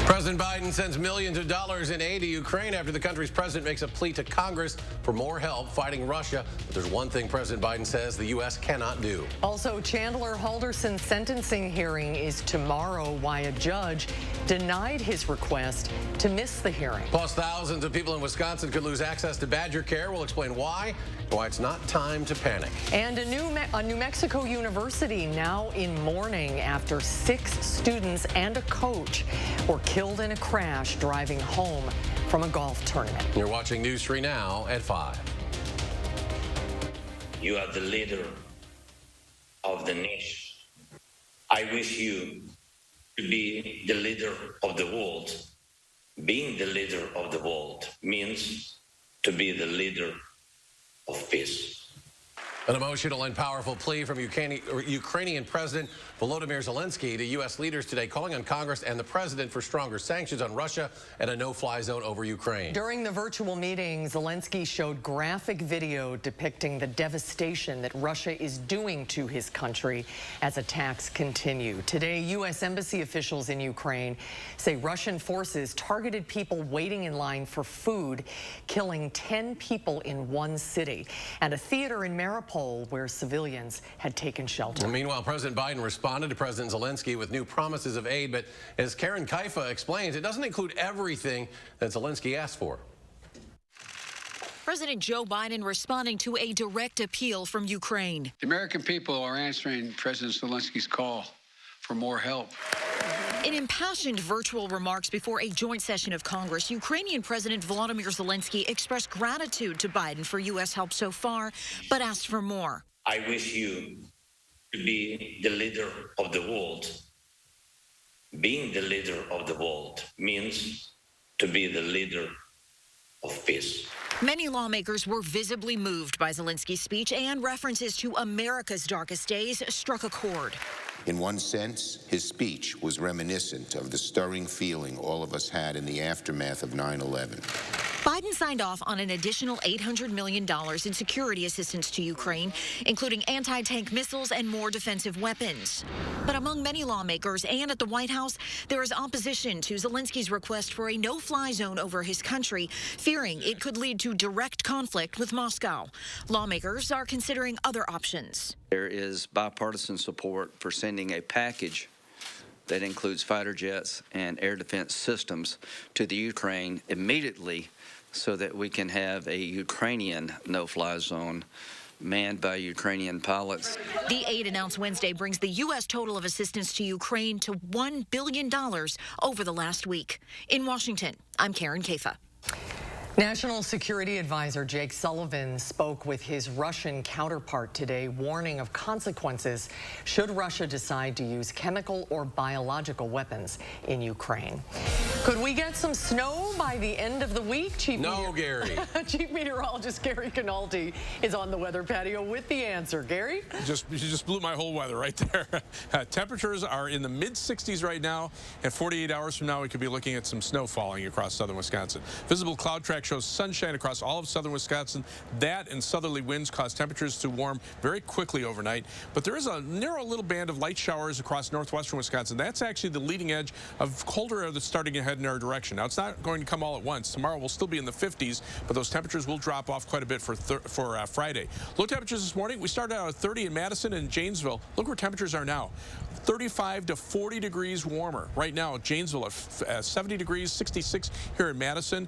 President Biden sends millions of dollars in aid to Ukraine after the country's president makes a plea to Congress for more help fighting Russia. But there's one thing President Biden says the U.S. cannot do. Also, Chandler Halderson's sentencing hearing is tomorrow, why a judge denied his request to miss the hearing. Plus, thousands of people in Wisconsin could lose access to Badger Care. We'll explain why and why it's not time to panic. And a New Mexico university now in mourning after 6 students and a coach were killed in a crash driving home from a golf tournament. You're watching News 3 Now at 5. You are the leader of the nation. I wish you to be the leader of the world. Being the leader of the world means to be the leader of peace. An emotional and powerful plea from Ukrainian President Volodymyr Zelensky to U.S. leaders today, calling on Congress and the president for stronger sanctions on Russia and a no-fly zone over Ukraine. During the virtual meeting, Zelensky showed graphic video depicting the devastation that Russia is doing to his country as attacks continue. Today, U.S. embassy officials in Ukraine say Russian forces targeted people waiting in line for food, killing 10 people in one city, and a theater in Mariupol where civilians had taken shelter. Meanwhile, President Biden responded to President Zelensky with new promises of aid, but as Karen Kaifa explains, it doesn't include everything that Zelensky asked for. President Joe Biden responding to a direct appeal from Ukraine. The American people are answering President Zelensky's call for more help. In impassioned virtual remarks before a joint session of Congress, Ukrainian President Volodymyr Zelensky expressed gratitude to Biden for U.S. help so far, but asked for more. I wish you to be the leader of the world. Being the leader of the world means to be the leader of peace. Many lawmakers were visibly moved by Zelensky's speech, and references to America's darkest days struck a chord. In one sense, his speech was reminiscent of the stirring feeling all of us had in the aftermath of 9/11. Biden signed off on an additional $800 million in security assistance to Ukraine, including anti-tank missiles and more defensive weapons. But among many lawmakers and at the White House, there is opposition to Zelensky's request for a no-fly zone over his country, fearing it could lead to direct conflict with Moscow. Lawmakers are considering other options. There is bipartisan support for sending a package that includes fighter jets and air defense systems to the Ukraine immediately so that we can have a Ukrainian no-fly zone manned by Ukrainian pilots. The aid announced Wednesday brings the U.S. total of assistance to Ukraine to $1 billion over the last week. In Washington, I'm Karen Kaifa. National Security Advisor Jake Sullivan spoke with his Russian counterpart today, warning of consequences should Russia decide to use chemical or biological weapons in Ukraine. Could we get some snow by the end of the week? Chief Meteorologist Gary Canaldi is on the weather patio with the answer. Gary? You just blew my whole weather right there. Temperatures are in the mid-60s right now, and 48 hours from now we could be looking at some snow falling across southern Wisconsin. Visible cloud track shows sunshine across all of southern Wisconsin. That and southerly winds cause temperatures to warm very quickly overnight. But there is a narrow little band of light showers across northwestern Wisconsin. That's actually the leading edge of colder air that's starting to head in our direction. Now, it's not going to come all at once. Tomorrow we'll still be in the 50s, but those temperatures will drop off quite a bit for Friday. Low temperatures this morning. We started out at 30 in Madison and Janesville. Look where temperatures are now. 35 to 40 degrees warmer. Right now, Janesville at 70 degrees, 66 here in Madison.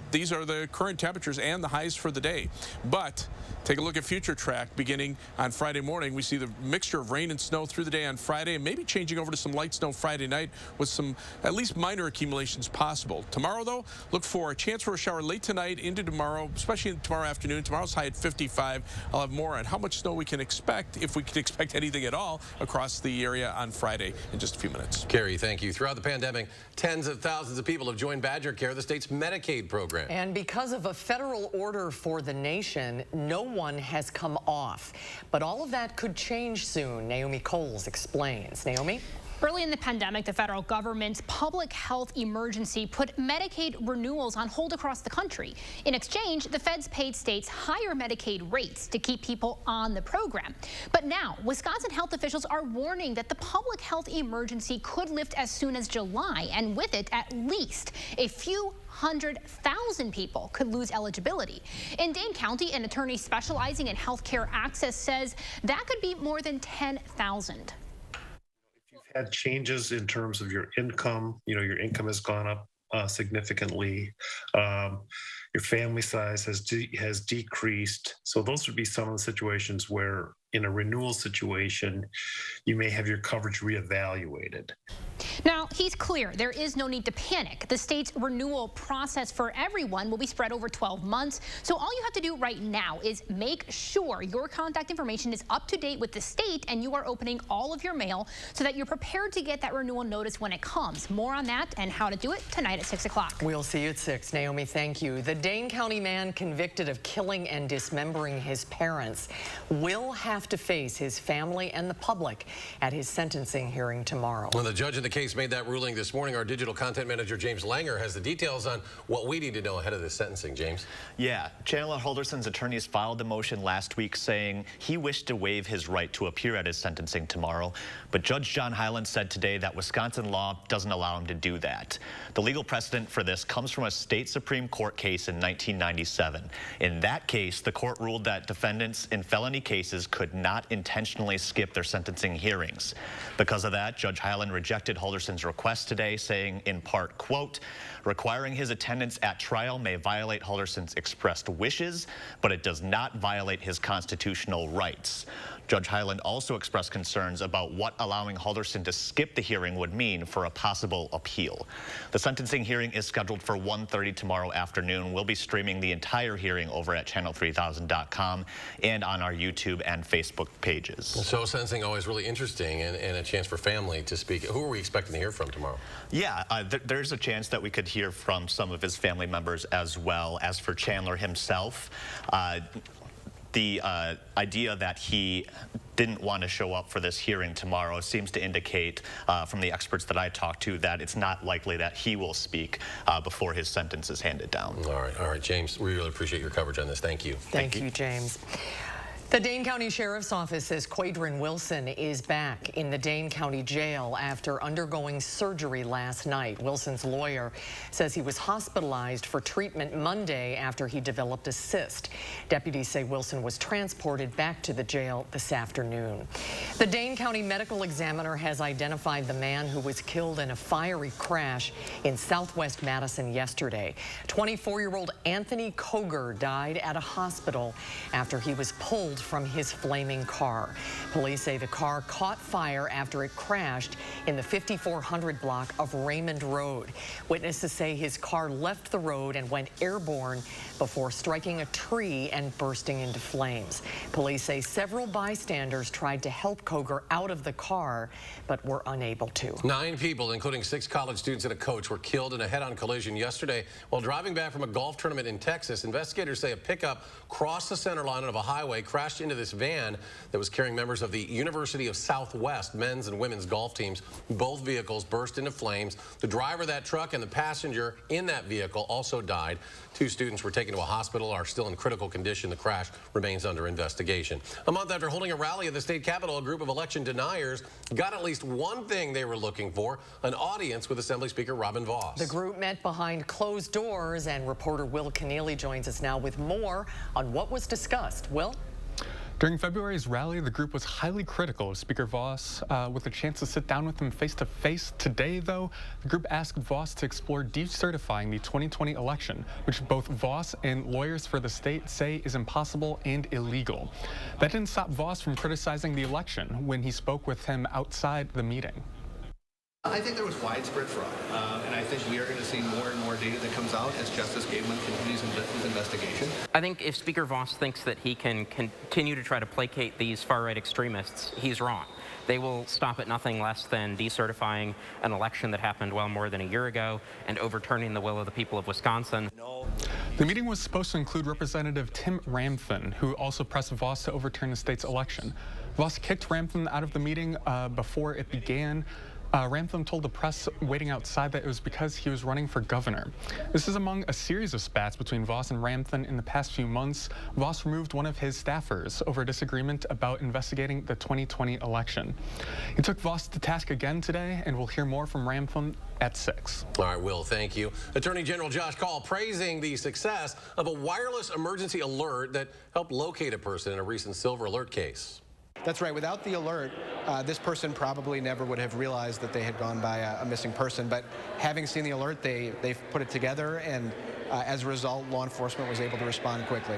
These are the current temperatures and the highs for the day. But take a look at future track beginning on Friday morning. We see the mixture of rain and snow through the day on Friday, and maybe changing over to some light snow Friday night with some at least minor accumulations possible. Tomorrow, though, look for a chance for a shower late tonight into tomorrow, especially tomorrow afternoon. Tomorrow's high at 55. I'll have more on how much snow we can expect, if we can expect anything at all, across the area on Friday in just a few minutes. Gary, thank you. Throughout the pandemic, tens of thousands of people have joined Badger Care, the state's Medicaid program. And because of a federal order for the nation, no one has come off. But all of that could change soon. Naomi Coles explains. Naomi? Early in the pandemic, the federal government's public health emergency put Medicaid renewals on hold across the country. In exchange, the feds paid states higher Medicaid rates to keep people on the program. But now, Wisconsin health officials are warning that the public health emergency could lift as soon as July, and with it, at least a few 100,000 people could lose eligibility. In Dane County, an attorney specializing in healthcare access says that could be more than 10,000. Had changes in terms of your income, your income has gone up significantly. Your family size has decreased. So those would be some of the situations where in a renewal situation, you may have your coverage reevaluated. Now, he's clear there is no need to panic. The state's renewal process for everyone will be spread over 12 months. So all you have to do right now is make sure your contact information is up to date with the state and you are opening all of your mail so that you're prepared to get that renewal notice when it comes. More on that and how to do it tonight at 6 o'clock. We'll see you at 6. Naomi, thank you. The Dane County man convicted of killing and dismembering his parents will have to face his family and the public at his sentencing hearing tomorrow. When the judge in the case made that ruling this morning, our digital content manager James Langer has the details on what we need to know ahead of this sentencing. James? Yeah, Chandler Halderson's attorneys filed the motion last week saying he wished to waive his right to appear at his sentencing tomorrow, but Judge John Hyland said today that Wisconsin law doesn't allow him to do that. The legal precedent for this comes from a state Supreme Court case in 1997. In that case, the court ruled that defendants in felony cases could not intentionally skip their sentencing hearings. Because of that, Judge Hyland rejected Halderson's request today, saying in part, quote, requiring his attendance at trial may violate Halderson's expressed wishes, but it does not violate his constitutional rights. Judge Hyland also expressed concerns about what allowing Halderson to skip the hearing would mean for a possible appeal. The sentencing hearing is scheduled for 1:30 tomorrow afternoon. We'll be streaming the entire hearing over at channel3000.com and on our YouTube and Facebook pages. So sentencing always really interesting and a chance for family to speak. Who are we expecting to hear from tomorrow? Yeah, there's a chance that we could hear from some of his family members as well. As for Chandler himself, the idea that he didn't want to show up for this hearing tomorrow seems to indicate from the experts that I talked to that it's not likely that he will speak before his sentence is handed down. All right, James, we really appreciate your coverage on this. Thank you. Thank you, James. The Dane County Sheriff's Office says Quadrin Wilson is back in the Dane County Jail after undergoing surgery last night. Wilson's lawyer says he was hospitalized for treatment Monday after he developed a cyst. Deputies say Wilson was transported back to the jail this afternoon. The Dane County Medical Examiner has identified the man who was killed in a fiery crash in southwest Madison yesterday. 24-year-old Anthony Koger died at a hospital after he was pulled from his flaming car. Police say the car caught fire after it crashed in the 5400 block of Raymond Road. Witnesses say his car left the road and went airborne before striking a tree and bursting into flames. Police say several bystanders tried to help Koger out of the car, but were unable to. 9 people, including 6 college students and a coach, were killed in a head-on collision yesterday while driving back from a golf tournament in Texas. Investigators say a pickup crossed the center line of a highway, crashed into this van that was carrying members of the University of Southwest men's and women's golf teams. Both vehicles burst into flames. The driver of that truck and the passenger in that vehicle also died. 2 students were taken to a hospital, are still in critical condition. The crash remains under investigation. A month after holding a rally at the state capitol, a group of election deniers got at least one thing they were looking for: an audience with Assembly Speaker Robin Vos. The group met behind closed doors, and reporter Will Keneally joins us now with more on what was discussed. Will? During February's rally, the group was highly critical of Speaker Vos with a chance to sit down with him face-to-face. Today, though, the group asked Vos to explore decertifying the 2020 election, which both Vos and lawyers for the state say is impossible and illegal. That didn't stop Vos from criticizing the election when he spoke with him outside the meeting. I think there was widespread fraud, and I think we are going to see more and more data that comes out as Justice Gableman continues his investigation. I think if Speaker Vos thinks that he can continue to try to placate these far-right extremists, he's wrong. They will stop at nothing less than decertifying an election that happened well more than a year ago and overturning the will of the people of Wisconsin. The meeting was supposed to include Representative Tim Ramthun, who also pressed Vos to overturn the state's election. Vos kicked Ramthun out of the meeting before it began. Ramthun told the press waiting outside that it was because he was running for governor. This is among a series of spats between Voss and Ramthun in the past few months. Voss removed one of his staffers over a disagreement about investigating the 2020 election. He took Voss to task again today, and we'll hear more from Ramthun at 6. All right, Will, thank you. Attorney General Josh Kaul praising the success of a wireless emergency alert that helped locate a person in a recent Silver Alert case. That's right. Without the alert, this person probably never would have realized that they had gone by a missing person. But having seen the alert, they've put it together, and as a result, law enforcement was able to respond quickly.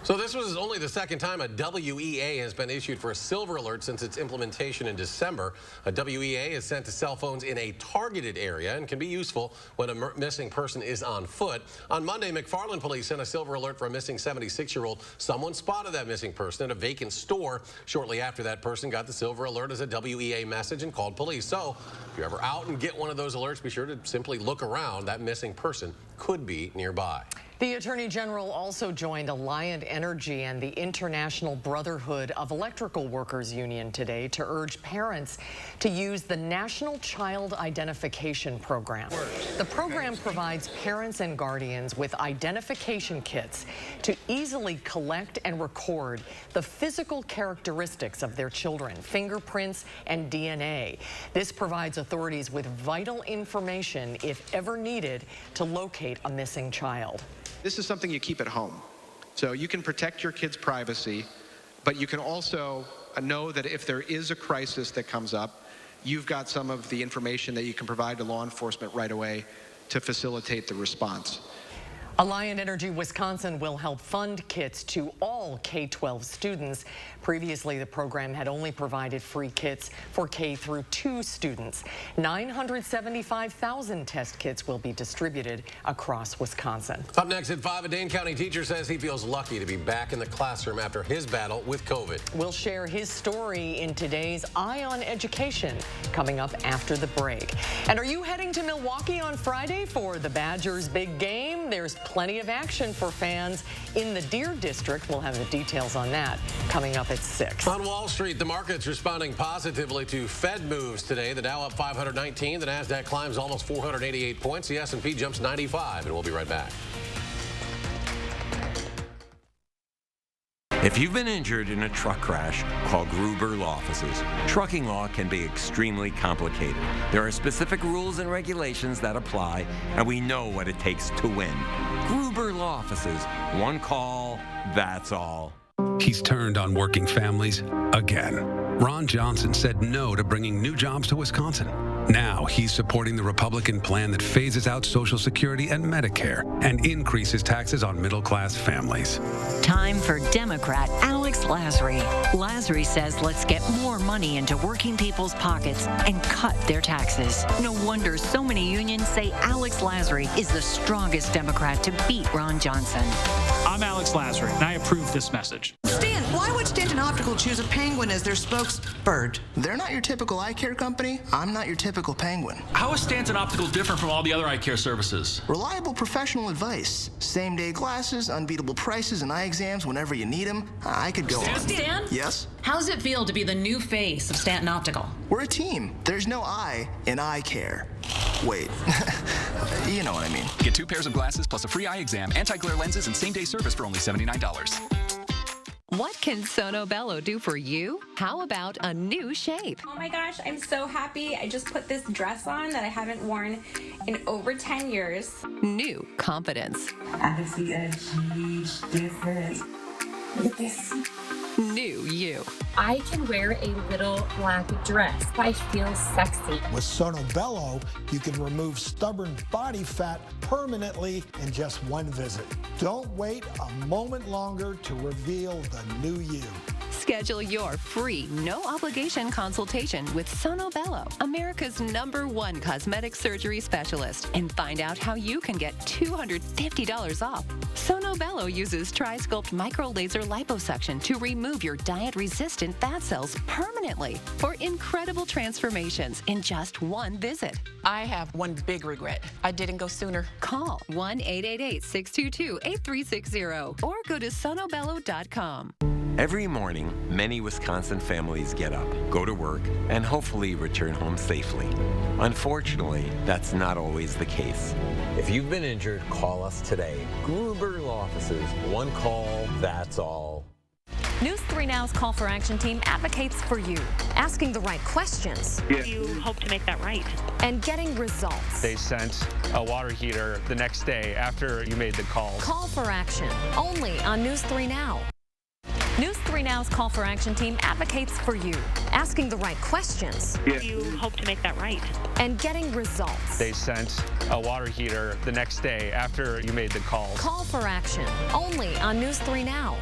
So this was only the second time a WEA has been issued for a Silver Alert since its implementation in December. A WEA is sent to cell phones in a targeted area and can be useful when a missing person is on foot. On Monday, McFarland police sent a Silver Alert for a missing 76-year-old. Someone spotted that missing person at a vacant store. Shortly after, that person got the Silver Alert as a WEA message and called police. So if you're ever out and get one of those alerts, be sure to simply look around. That missing person could be nearby. The Attorney General also joined Alliant Energy and the International Brotherhood of Electrical Workers Union today to urge parents to use the National Child Identification Program. The program provides parents and guardians with identification kits to easily collect and record the physical characteristics of their children, fingerprints and DNA. This provides authorities with vital information, if ever needed, to locate a missing child. This is something you keep at home. So you can protect your kids' privacy, but you can also know that if there is a crisis that comes up, you've got some of the information that you can provide to law enforcement right away to facilitate the response. Alliant Energy Wisconsin will help fund kits to all K-12 students. Previously, the program had only provided free kits for K through 2 students. 975,000 test kits will be distributed across Wisconsin. Up next at 5, a Dane County teacher says he feels lucky to be back in the classroom after his battle with COVID. We'll share his story in today's Eye on Education, coming up after the break. And are you heading to Milwaukee on Friday for the Badgers' big game? There's plenty of action for fans in the Deer District. We'll have the details on that coming up at 6. On Wall Street, the market's responding positively to Fed moves today. The Dow up 519. The Nasdaq climbs almost 488 points. The S&P jumps 95. And we'll be right back. If you've been injured in a truck crash, call Gruber Law Offices. Trucking law can be extremely complicated. There are specific rules and regulations that apply, and we know what it takes to win. Gruber Law Offices. One call, that's all. He's turned on working families again. Ron Johnson said no to bringing new jobs to Wisconsin. Now he's supporting the Republican plan that phases out Social Security and Medicare and increases taxes on middle-class families. Time for Democrat Alex Lasry. Lasry says let's get more money into working people's pockets and cut their taxes. No wonder so many unions say Alex Lasry is the strongest Democrat to beat Ron Johnson. I'm Alex Lasry, and I approve this message. Stan, why would Stanton Optical choose a penguin as their spokesbird? They're not your typical eye care company. I'm not your typical penguin. How is Stanton Optical different from all the other eye care services? Reliable professional advice. Same-day glasses, unbeatable prices, and eye exams whenever you need them. I could go on. Stan? Yes? How does it feel to be the new face of Stanton Optical? We're a team. There's no I in eye care. Wait, you know what I mean. Get 2 pairs of glasses plus a free eye exam, anti-glare lenses, and same-day service for only $79. What can Sono Bello do for you? How about a new shape? Oh my gosh, I'm so happy. I just put this dress on that I haven't worn in over 10 years. New confidence. I can see a huge difference. Look at this. New you. I can wear a little black dress. I feel sexy. With Sono Bello, you can remove stubborn body fat permanently in just one visit. Don't wait a moment longer to reveal the new you. Schedule your free, no-obligation consultation with Sono Bello, America's #1 cosmetic surgery specialist, and find out how you can get $250 off. Sono Bello uses Tri-Sculpt micro-laser liposuction to remove your diet-resistant fat cells permanently for incredible transformations in just one visit. I have one big regret. I didn't go sooner. Call 1-888-622-8360 or go to sonobello.com. Every morning, many Wisconsin families get up, go to work, and hopefully return home safely. Unfortunately, that's not always the case. If you've been injured, call us today. Gruber Law Offices, one call, that's all. News 3 Now's Call for Action team advocates for you, asking the right questions. You hope to make that right. And getting results. They sent a water heater the next day after you made the call. Call for Action, only on News 3 Now. News 3 Now's Call for Action team advocates for you, asking the right questions. You hope to make that right. And getting results. They sent a water heater the next day after you made the call. Call for Action, only on News 3 Now.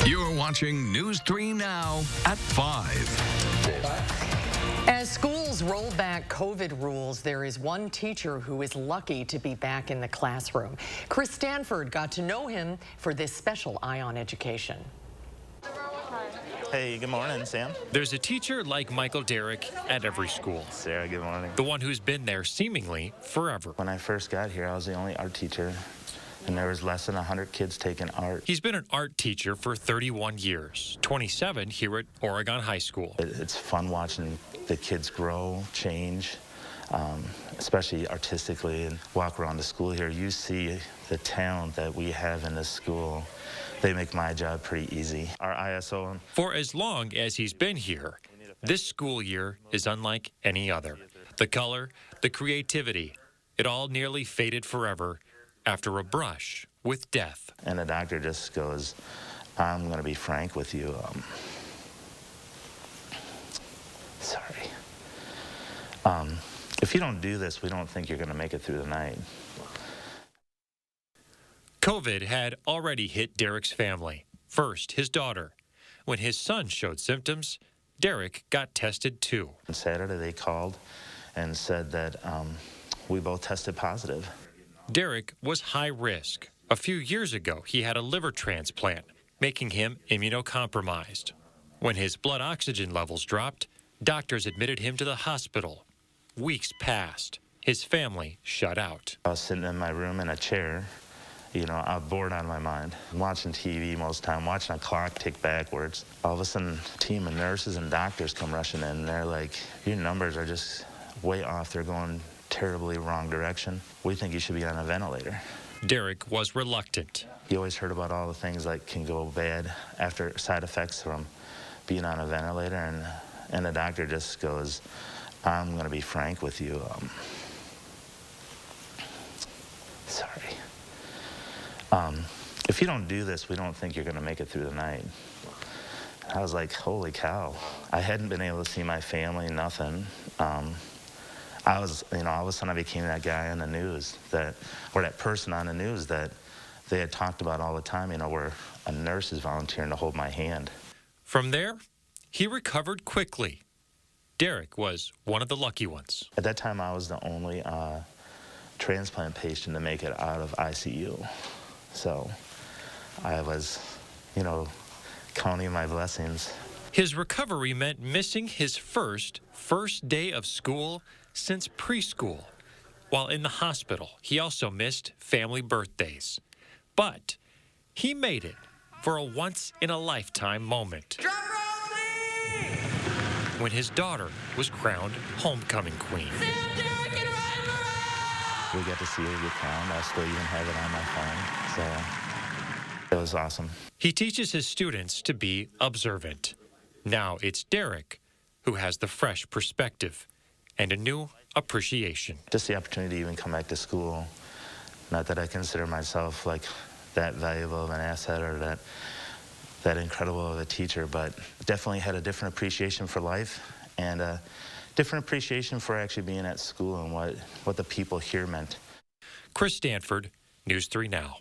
You're watching News 3 Now at 5. As schools roll back COVID rules, there is one teacher who is lucky to be back in the classroom. Chris Stanford got to know him for this special Eye on Education. Hey, good morning, Sam. There's a teacher like Michael Derrick at every school. Sarah, good morning. The one who's been there seemingly forever. When I first got here, I was the only art teacher, and there was less than 100 kids taking art. He's been an art teacher for 31 years, 27 here at Oregon High School. It's fun watching the kids grow, change, especially artistically, and walk around the school here. You see the talent that we have in this school. They make my job pretty easy. Our ISO. For as long as he's been here, this school year is unlike any other. The color, the creativity, it all nearly faded forever after a brush with death. And the doctor just goes, I'm going to be frank with you. Sorry. If you don't do this, we don't think you're going to make it through the night. COVID had already hit Derrick's family. First, his daughter. When his son showed symptoms, Derrick got tested too. On Saturday, they called and said that we both tested positive. Derrick was high risk. A few years ago, he had a liver transplant, making him immunocompromised. When his blood oxygen levels dropped, doctors admitted him to the hospital. Weeks passed. His family shut out. I was sitting in my room in a chair, you know, I was bored out of my mind. Watching TV most of the time, watching a clock tick backwards. All of a sudden, a team of nurses and doctors come rushing in, and they're like, your numbers are just way off. They're going terribly wrong direction. We think you should be on a ventilator. Derrick was reluctant. You always heard about all the things that can go bad after side effects from being on a ventilator, and the doctor just goes, I'm going to be frank with you. Sorry. If you don't do this, we don't think you're going to make it through the night. I was like, holy cow. I hadn't been able to see my family, nothing. I was, you know, all of a sudden I became that guy on the news or that person on the news that they had talked about all the time, you know, where a nurse is volunteering to hold my hand. From there, he recovered quickly. Derrick was one of the lucky ones. At that time, I was the only transplant patient to make it out of ICU. So I was, you know, counting my blessings. His recovery meant missing his first day of school since preschool. While in the hospital, he also missed family birthdays. But he made it for a once-in-a-lifetime moment. When his daughter was crowned homecoming queen. We got to see her get crowned. I still even have it on my phone, so it was awesome. He teaches his students to be observant. Now it's Derrick who has the fresh perspective and a new appreciation. Just the opportunity to even come back to school. Not that I consider myself like that valuable of an asset or that incredible of a teacher, but definitely had a different appreciation for life and a different appreciation for actually being at school and what the people here meant. Chris Stanford, News 3 Now.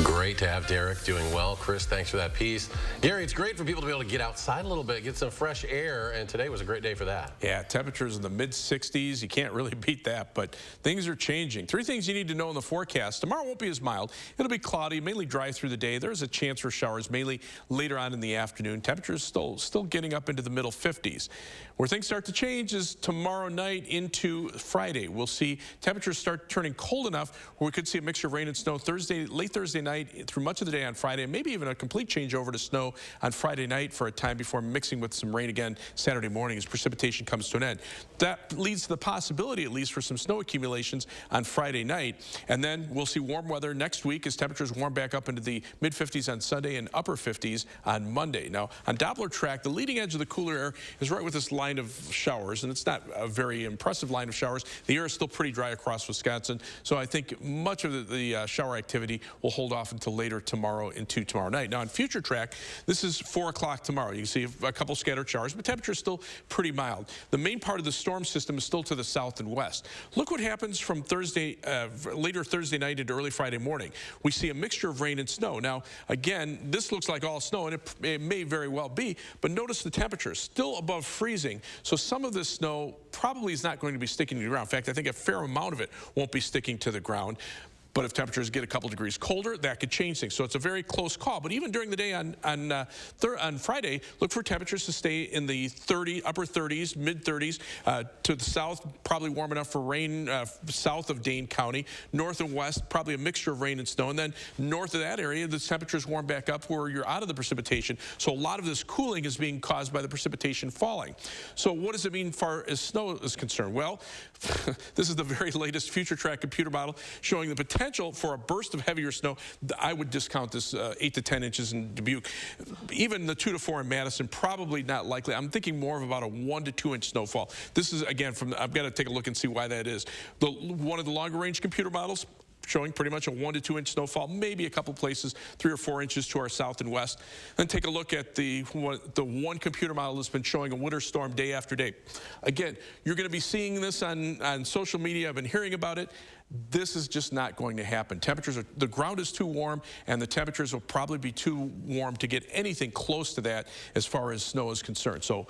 Great to have Derrick doing well. Chris, thanks for that piece. Gary, it's great for people to be able to get outside a little bit, get some fresh air, and today was a great day for that. Yeah, temperatures in the mid-60s. You can't really beat that, but things are changing. 3 things you need to know in the forecast. Tomorrow won't be as mild. It'll be cloudy, mainly dry through the day. There's a chance for showers, mainly later on in the afternoon. Temperatures still getting up into the middle 50s. Where things start to change is tomorrow night into Friday. We'll see temperatures start turning cold enough where we could see a mixture of rain and snow late Thursday night overnight through much of the day on Friday, and maybe even a complete changeover to snow on Friday night for a time before mixing with some rain again Saturday morning as precipitation comes to an end. That leads to the possibility, at least, for some snow accumulations on Friday night. And then we'll see warm weather next week as temperatures warm back up into the mid-50s on Sunday and upper 50s on Monday. Now, on Doppler track, the leading edge of the cooler air is right with this line of showers, and it's not a very impressive line of showers. The air is still pretty dry across Wisconsin, so I think much of the shower activity will hold off until later tomorrow into tomorrow night. Now, on future track, this is 4 o'clock tomorrow. You can see a couple scattered showers, but temperature is still pretty mild. The main part of the storm system is still to the south and west. Look what happens from later Thursday night into early Friday morning. We see a mixture of rain and snow. Now, again, this looks like all snow, and it may very well be, but notice the temperature still above freezing. So some of this snow probably is not going to be sticking to the ground. In fact, I think a fair amount of it won't be sticking to the ground. But if temperatures get a couple degrees colder, that could change things. So it's a very close call. But even during the day on Friday, look for temperatures to stay in the upper 30s, mid-30s. To the south, probably warm enough for rain south of Dane County. North and west, probably a mixture of rain and snow. And then north of that area, the temperatures warm back up where you're out of the precipitation. So a lot of this cooling is being caused by the precipitation falling. So what does it mean as far as snow is concerned? Well, this is the very latest future track computer model showing the potential for a burst of heavier snow. I would discount this 8 to 10 inches in Dubuque. Even the 2 to 4 in Madison, probably not likely. I'm thinking more of about a 1 to 2 inch snowfall. This is, again, I've got to take a look and see why that is. One of the longer range computer models showing pretty much a 1 to 2 inch snowfall, maybe a couple places 3 or 4 inches to our south and west. Then take a look at the one computer model that's been showing a winter storm day after day. Again, you're going to be seeing this on social media. I've been hearing about it. This is just not going to happen. The ground is too warm, and the temperatures will probably be too warm to get anything close to that as far as snow is concerned. So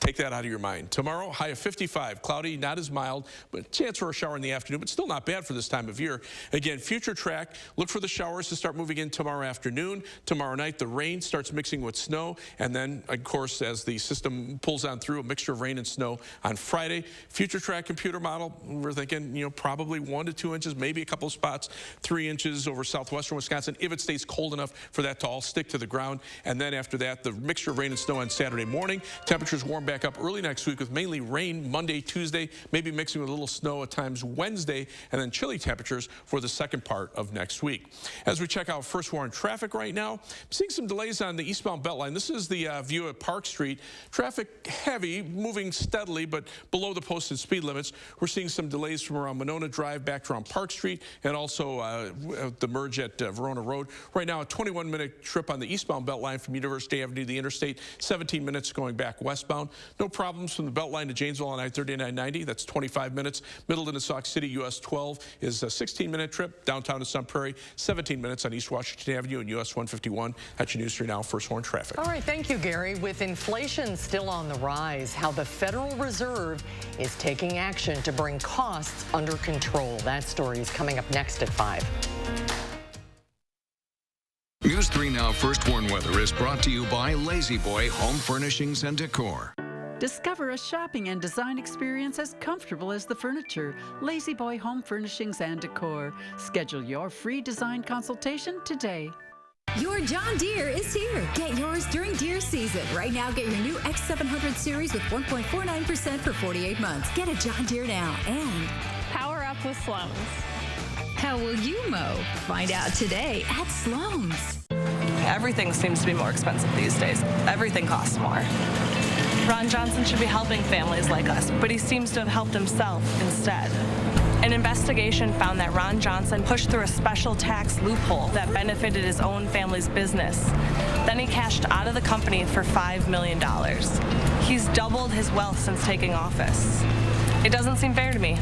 take that out of your mind. Tomorrow, high of 55, cloudy, not as mild, but chance for a shower in the afternoon, but still not bad for this time of year. Again, future track, look for the showers to start moving in tomorrow afternoon. Tomorrow night, the rain starts mixing with snow, and then, of course, as the system pulls on through, a mixture of rain and snow on Friday. Future track computer model, we're thinking, probably 1 to 2 inches, maybe a couple of spots, 3 inches over southwestern Wisconsin, if it stays cold enough for that to all stick to the ground. And then after that, the mixture of rain and snow on Saturday morning. Temperatures warm back up early next week with mainly rain Monday, Tuesday, maybe mixing with a little snow at times Wednesday, and then chilly temperatures for the second part of next week. As we check out first warn traffic right now, I'm seeing some delays on the eastbound Beltline. This is the view at Park Street. Traffic heavy, moving steadily, but below the posted speed limits. We're seeing some delays from around Monona Drive back to around Park Street, and also the merge at Verona Road. Right now, a 21-minute trip on the eastbound Beltline from University Avenue to the interstate, 17 minutes going back westbound. No problems from the Beltline to Janesville on I-3990. That's 25 minutes. Middleton to Sauk City, US 12 is a 16-minute trip. Downtown to Sun Prairie, 17 minutes on East Washington Avenue and US 151. That's your News 3 Now First Warn traffic. All right, thank you, Gary. With inflation still on the rise, how the Federal Reserve is taking action to bring costs under control. That story is coming up next at 5. News 3 Now First Warn Weather is brought to you by Lazy Boy Home Furnishings and Decor. Discover a shopping and design experience as comfortable as the furniture. Lazy Boy Home Furnishings and Decor. Schedule your free design consultation today. Your John Deere is here. Get yours during deer season. Right now, get your new X700 series with 1.49% for 48 months. Get a John Deere now and power up with Sloan's. How will you mow? Find out today at Sloan's. Everything seems to be more expensive these days. Everything costs more. Ron Johnson should be helping families like us, but he seems to have helped himself instead. An investigation found that Ron Johnson pushed through a special tax loophole that benefited his own family's business. Then he cashed out of the company for $5 million. He's doubled his wealth since taking office. It doesn't seem fair to me.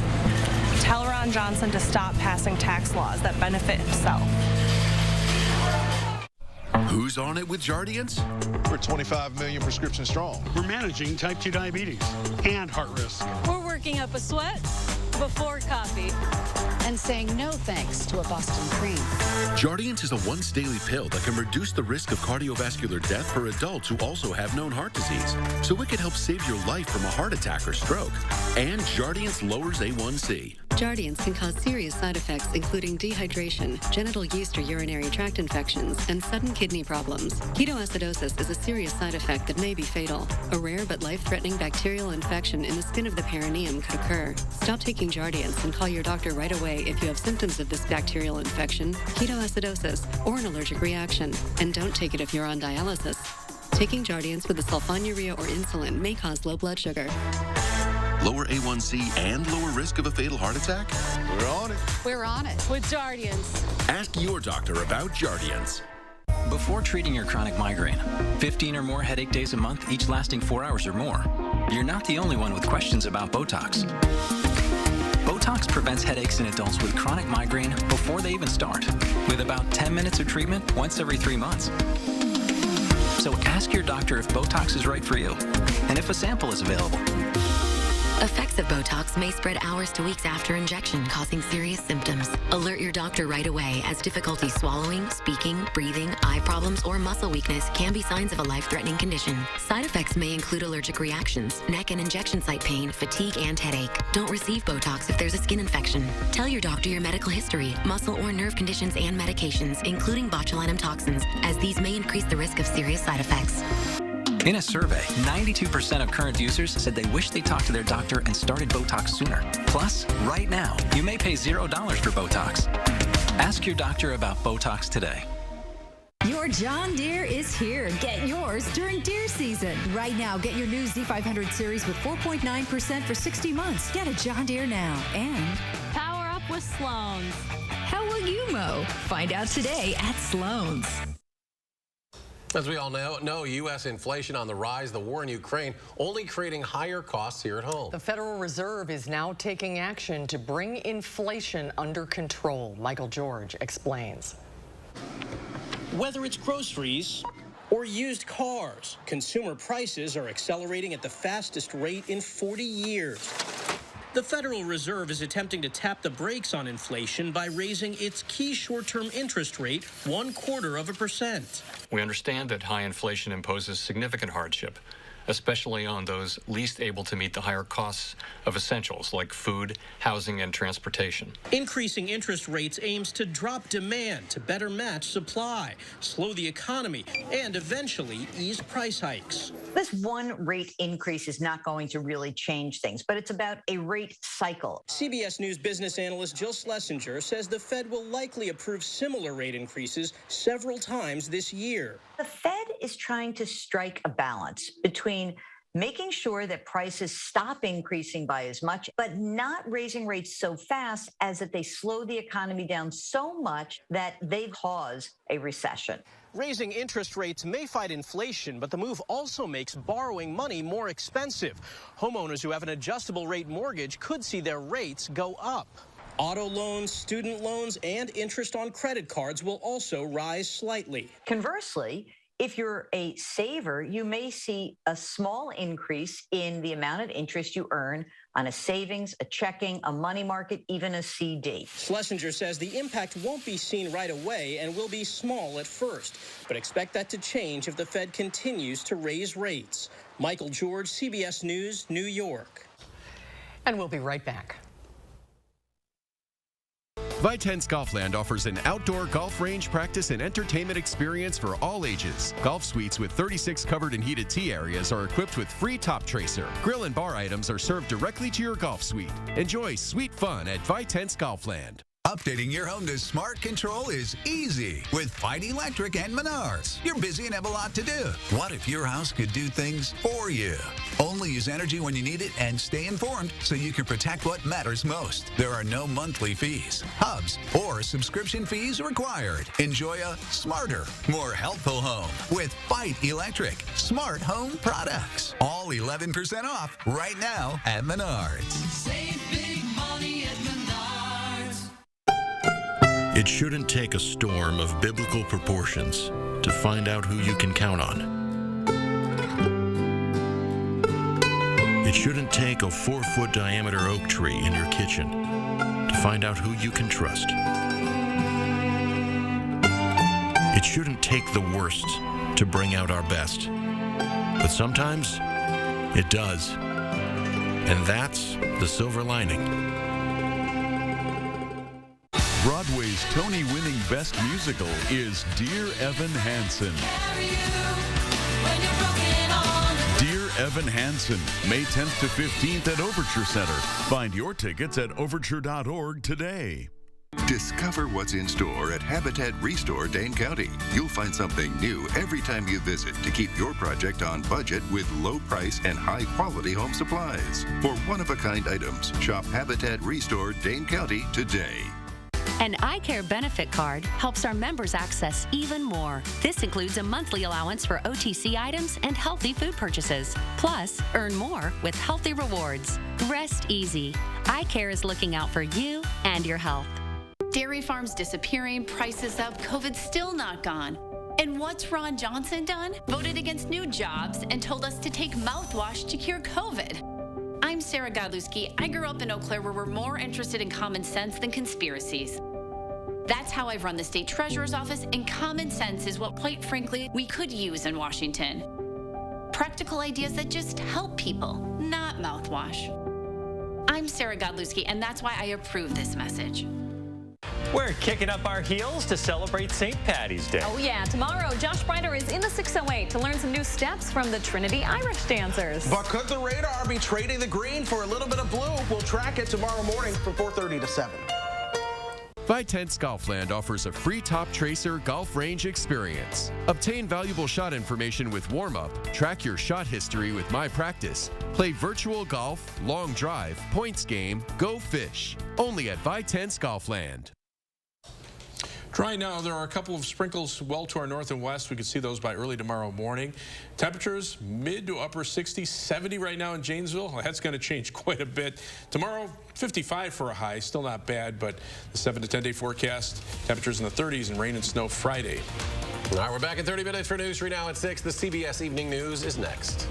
Tell Ron Johnson to stop passing tax laws that benefit himself. Who's on it with Jardiance? We're 25 million prescriptions strong. We're managing type 2 diabetes and heart risk. We're working up a sweat before coffee and saying no thanks to a Boston cream. Jardiance is a once daily pill that can reduce the risk of cardiovascular death for adults who also have known heart disease. So it could help save your life from a heart attack or stroke. And Jardiance lowers A1C. Jardiance can cause serious side effects, including dehydration, genital yeast or urinary tract infections, and sudden kidney problems. Ketoacidosis is a serious side effect that may be fatal. A rare but life-threatening bacterial infection in the skin of the perineum could occur. Stop taking Jardiance and call your doctor right away if you have symptoms of this bacterial infection, ketoacidosis, or an allergic reaction. And don't take it if you're on dialysis. Taking Jardiance with a sulfonylurea or insulin may cause low blood sugar. Lower A1C and lower risk of a fatal heart attack? We're on it. We're on it with Jardiance. Ask your doctor about Jardiance. Before treating your chronic migraine, 15 or more headache days a month, each lasting 4 hours or more, you're not the only one with questions about Botox. Botox prevents headaches in adults with chronic migraine before they even start, with about 10 minutes of treatment once every 3 months. So ask your doctor if Botox is right for you, and if a sample is available. Effects of Botox may spread hours to weeks after injection, causing serious symptoms. Alert your doctor right away, as difficulty swallowing, speaking, breathing, eye problems, or muscle weakness can be signs of a life-threatening condition. Side effects may include allergic reactions, neck and injection site pain, fatigue, and headache. Don't receive Botox if there's a skin infection. Tell your doctor your medical history, muscle or nerve conditions, and medications, including botulinum toxins, as these may increase the risk of serious side effects. In a survey, 92% of current users said they wish they talked to their doctor and started Botox sooner. Plus, right now, you may pay $0 for Botox. Ask your doctor about Botox today. Your John Deere is here. Get yours during deer season. Right now, get your new Z500 series with 4.9% for 60 months. Get a John Deere now. And Power up with Sloan's. how will you mow? Find out today at Sloan's. As we all know, U.S. inflation on the rise, the war in Ukraine only creating higher costs here at home. The Federal Reserve is now taking action to bring inflation under control. Michael George explains. Whether it's groceries or used cars, consumer prices are accelerating at the fastest rate in 40 years. The Federal Reserve is attempting to tap the brakes on inflation by raising its key short-term interest rate 0.25%. We understand that high inflation imposes significant hardship, especially on those least able to meet the higher costs of essentials like food, housing, and transportation. Increasing interest rates aims to drop demand to better match supply, slow the economy, and eventually ease price hikes. This one rate increase is not going to really change things, but it's about a rate cycle. CBS News business analyst Jill Schlesinger says the Fed will likely approve similar rate increases several times this year. The Fed is trying to strike a balance between making sure that prices stop increasing by as much, but not raising rates so fast as that they slow the economy down so much that they cause a recession. Raising interest rates may fight inflation, but the move also makes borrowing money more expensive. Homeowners who have an adjustable rate mortgage could see their rates go up. Auto loans, student loans, and interest on credit cards will also rise slightly. Conversely, if you're a saver, you may see a small increase in the amount of interest you earn on a savings, a checking, a money market, even a CD. Schlesinger says the impact won't be seen right away and will be small at first, but expect that to change if the Fed continues to raise rates. Michael George, CBS News, New York. And we'll be right back. Vitense Golfland offers an outdoor golf range practice and entertainment experience for all ages. Golf suites with 36 covered and heated tee areas are equipped with free top tracer. Grill and bar items are served directly to your golf suite. Enjoy sweet fun at Vitense Golfland. Updating your home to smart control is easy with Fight Electric and Menards. You're busy and have a lot to do. What if your house could do things for you? Only use energy when you need it and stay informed so you can protect what matters most. There are no monthly fees, hubs, or subscription fees required. Enjoy a smarter, more helpful home with Fight Electric Smart Home Products. All 11% off right now at Menards. Save big money at Menards. It shouldn't take a storm of biblical proportions to find out who you can count on. It shouldn't take a 4-foot diameter oak tree in your kitchen to find out who you can trust. It shouldn't take the worst to bring out our best. But sometimes it does. And that's the silver lining. Broadway's Tony-winning Best Musical is Dear Evan Hansen. Dear Evan Hansen, May 10th to 15th at Overture Center. Find your tickets at overture.org today. Discover what's in store at Habitat Restore Dane County. You'll find something new every time you visit to keep your project on budget with low price and high quality home supplies. For one-of-a-kind items, shop Habitat Restore Dane County today. An eye care benefit card helps our members access even more. This includes a monthly allowance for OTC items and healthy food purchases. Plus, earn more with healthy rewards. Rest easy. Eye care is looking out for you and your health. Dairy farms disappearing, prices up, COVID's still not gone. And what's Ron Johnson done? Voted against new jobs and told us to take mouthwash to cure COVID. I'm Sarah Godlewski. I grew up in Eau Claire where we're more interested in common sense than conspiracies. That's how I've run the state treasurer's office, and common sense is what, quite frankly, we could use in Washington. Practical ideas that just help people, not mouthwash. I'm Sarah Godlewski, and that's why I approve this message. We're kicking up our heels to celebrate St. Patty's Day. Oh yeah, tomorrow Josh Breiter is in the 608 to learn some new steps from the Trinity Irish dancers. But could the radar be trading the green for a little bit of blue? We'll track it tomorrow morning from 4:30 to 7. Vitense Golfland offers a free Top Tracer golf range experience. Obtain valuable shot information with warm-up, track your shot history with My Practice, play virtual golf, long drive, points game, go fish. Only at Vitense Golfland. Dry now. There are a couple of sprinkles well to our north and west. We could see those by early tomorrow morning. Temperatures mid to upper 60s, 70 right now in Janesville. Well, that's going to change quite a bit. Tomorrow, 55 for a high. Still not bad, but the 7 to 10 day forecast, temperatures in the 30s and rain and snow Friday. All right, we're back in 30 minutes for News 3 now at 6. The CBS Evening News is next.